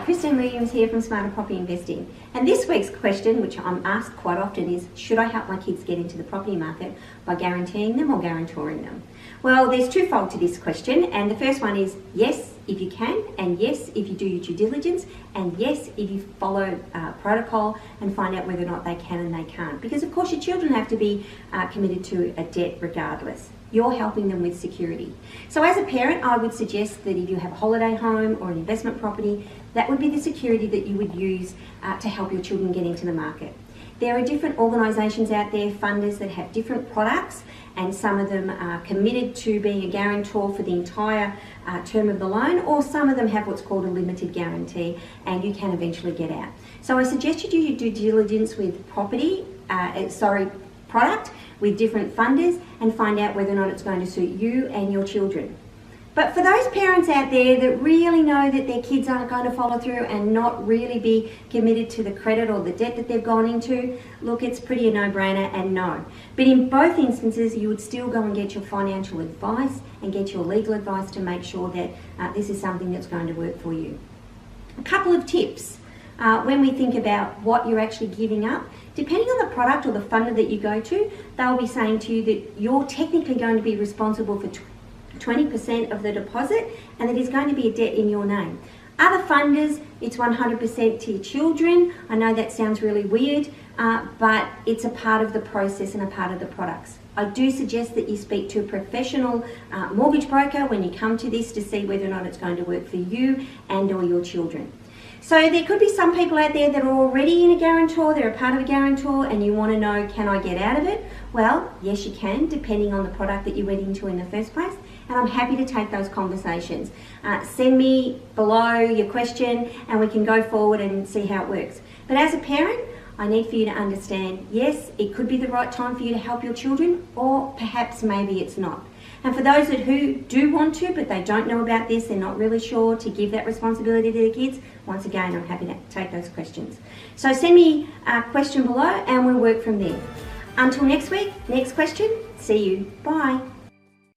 Christine Williams here from Smarter Property Investing. And this week's question, which I'm asked quite often, is should I help my kids get into the property market by guaranteeing them or guarantoring them? Well, there's twofold to this question, and the first one is yes, if you can, and yes, if you do your due diligence, and yes, if you follow protocol and find out whether or not they can and they can't. Because of course your children have to be committed to a debt regardless. You're helping them with security. So as a parent, I would suggest that if you have a holiday home or an investment property, that would be the security that you would use to help your children get into the market. There are different organisations out there, funders, that have different products, and some of them are committed to being a guarantor for the entire term of the loan, or some of them have what's called a limited guarantee, and you can eventually get out. So I suggest you do your due diligence with product with different funders and find out whether or not it's going to suit you and your children. But for those parents out there that really know that their kids aren't going to follow through and not really be committed to the credit or the debt that they've gone into, look, it's pretty a no-brainer and no. But in both instances, you would still go and get your financial advice and get your legal advice to make sure that this is something that's going to work for you. A couple of tips. When we think about what you're actually giving up, depending on the product or the funder that you go to, they'll be saying to you that you're technically going to be responsible for 20% of the deposit, and that is going to be a debt in your name. Other funders, it's 100% to your children. I know that sounds really weird, but it's a part of the process and a part of the products. I do suggest that you speak to a professional mortgage broker when you come to this to see whether or not it's going to work for you and or your children. So there could be some people out there that are already in a guarantor, they're a part of a guarantor, and you want to know, can I get out of it? Well, yes you can, depending on the product that you went into in the first place, and I'm happy to take those conversations. Send me below your question and we can go forward and see how it works. But as a parent, I need for you to understand, yes, it could be the right time for you to help your children, or perhaps maybe it's not. And for those who do want to, but they don't know about this, they're not really sure to give that responsibility to their kids, once again, I'm happy to take those questions. So send me a question below and we'll work from there. Until next week, next question, see you, bye.